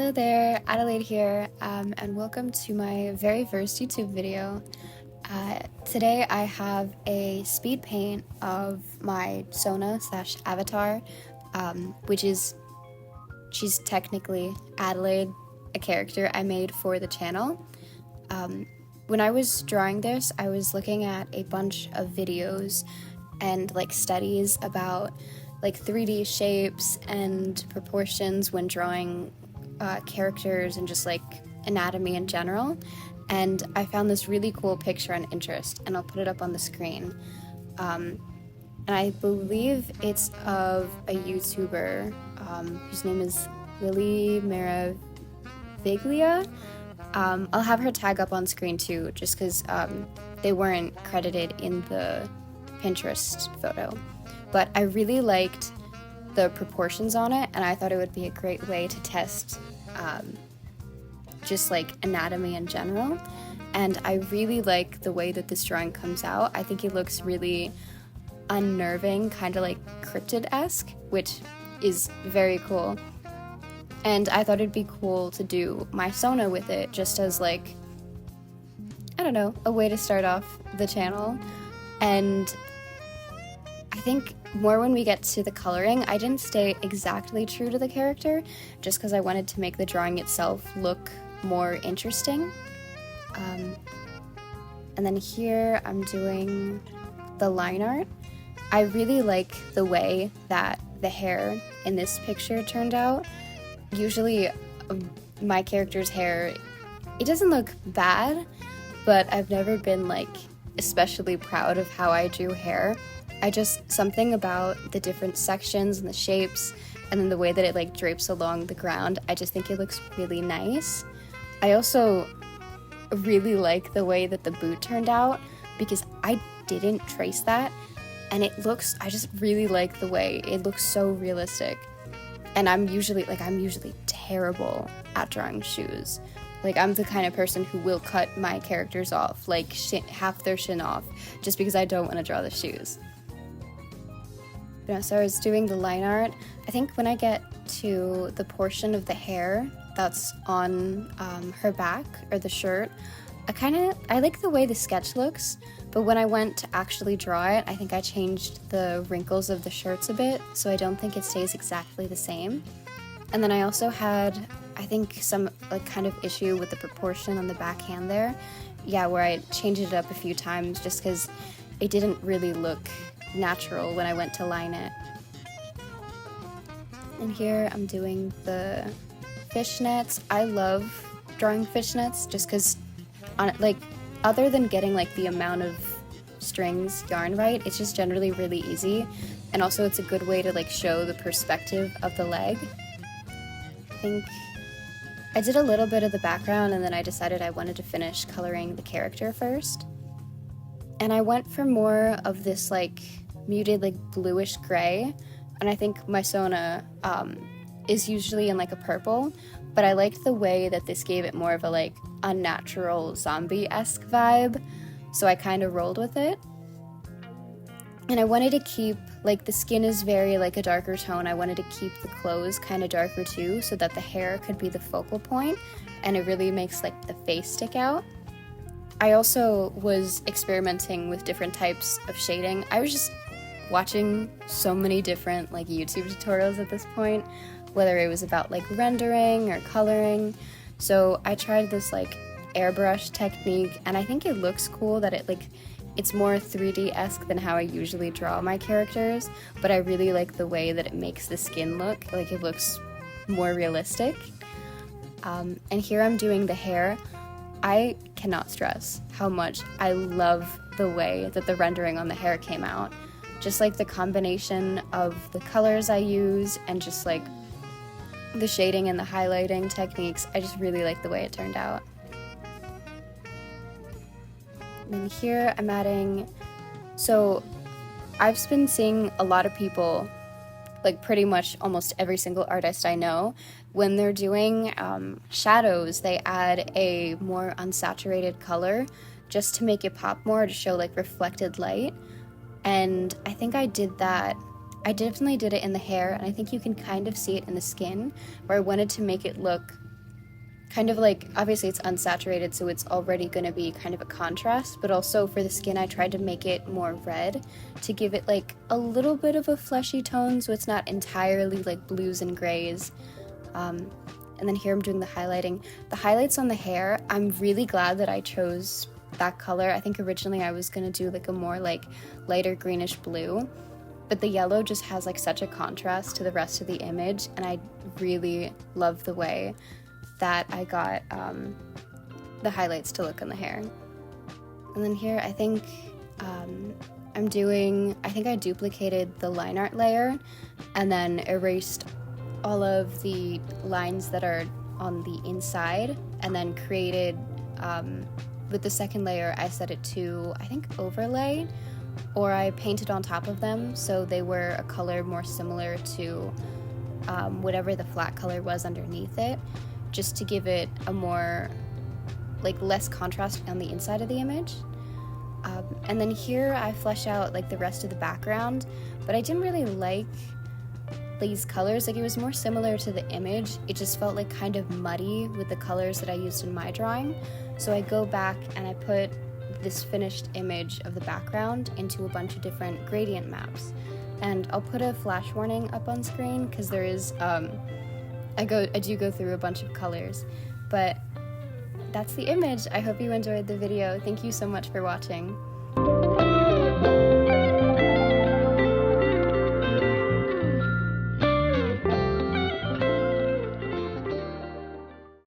Hello there, Adelaide here, and welcome to my very first YouTube video. Today I have a speed paint of my Sona / avatar, which is, she's technically Adelaide, a character I made for the channel. When I was drawing this, I was looking at a bunch of videos and studies about 3D shapes and proportions when drawing characters and just anatomy in general, and I found this really cool picture on Pinterest, and I'll put it up on the screen. And I believe it's of a YouTuber whose name is Lily Maraviglia. I'll have her tag up on screen too, just because they weren't credited in the Pinterest photo. But I really liked the proportions on it, and I thought it would be a great way to test just anatomy in general. And I really like the way that this drawing comes out. I think it looks really unnerving, kind of like cryptid-esque, which is very cool. And I thought it'd be cool to do my Sona with it, just as I don't know, a way to start off the channel. And I think more when we get to the coloring, I didn't stay exactly true to the character, just because I wanted to make the drawing itself look more interesting. And then here I'm doing the line art. I really like the way that the hair in this picture turned out. Usually my character's hair, it doesn't look bad, but I've never been especially proud of how I drew hair. Something about the different sections and the shapes, and then the way that it drapes along the ground, I just think it looks really nice. I also really like the way that the boot turned out, because I didn't trace that, and I just really like the way it looks so realistic. And I'm usually terrible at drawing shoes. I'm the kind of person who will cut my characters off, half their shin off, just because I don't want to draw the shoes. So I was doing the line art. I think when I get to the portion of the hair that's on her back, or the shirt, I like the way the sketch looks, but when I went to actually draw it, I think I changed the wrinkles of the shirts a bit, so I don't think it stays exactly the same. And then I also had, I think, some kind of issue with the proportion on the back hand there. Yeah, where I changed it up a few times just because it didn't really look natural when I went to line it. And here I'm doing the fishnets. I love drawing fishnets just because, other than getting the amount of strings yarn right, it's just generally really easy, and also it's a good way to show the perspective of the leg. I think I did a little bit of the background, and then I decided I wanted to finish coloring the character first. And I went for more of this muted bluish gray, and I think my Sona is usually in a purple, but I liked the way that this gave it more of a unnatural zombie-esque vibe, so I kind of rolled with it. And I wanted to keep, the skin is very a darker tone. I wanted to keep the clothes kind of darker too, so that the hair could be the focal point, and it really makes the face stick out. I also was experimenting with different types of shading. I was just watching so many different YouTube tutorials at this point, whether it was about rendering or coloring. So I tried this airbrush technique, and I think it looks cool that it's more 3D-esque than how I usually draw my characters, but I really like the way that it makes the skin look, it looks more realistic. And here I'm doing the hair. I cannot stress how much I love the way that the rendering on the hair came out. Just the combination of the colors I use, and just the shading and the highlighting techniques, I just really like the way it turned out. And then here I'm adding, so I've been seeing a lot of people, pretty much almost every single artist I know, when they're doing shadows, they add a more unsaturated color just to make it pop more, to show reflected light. And I think I did that. I definitely did it in the hair, and I think you can kind of see it in the skin, where I wanted to make it look kind of like, obviously it's unsaturated, so it's already going to be kind of a contrast, but also for the skin I tried to make it more red to give it like a little bit of a fleshy tone, so it's not entirely like blues and grays. And then here I'm doing the highlighting. The highlights on the hair, I'm really glad that I chose that color. I think originally I was gonna do like a more like lighter greenish blue, but the yellow just has like such a contrast to the rest of the image, and I really love the way that I got the highlights to look on the hair. And then here I think I duplicated the line art layer and then erased all of the lines that are on the inside, and then created, with the second layer, I set it to, I think, overlay, or I painted on top of them so they were a color more similar to whatever the flat color was underneath it, just to give it a more, like, less contrast on the inside of the image. And then here I flesh out like the rest of the background, but I didn't really like these colors. Like, it was more similar to the image. It just felt like kind of muddy with the colors that I used in my drawing. So I go back and I put this finished image of the background into a bunch of different gradient maps. And I'll put a flash warning up on screen because there is, I do go through a bunch of colors. But that's the image. I hope you enjoyed the video. Thank you so much for watching.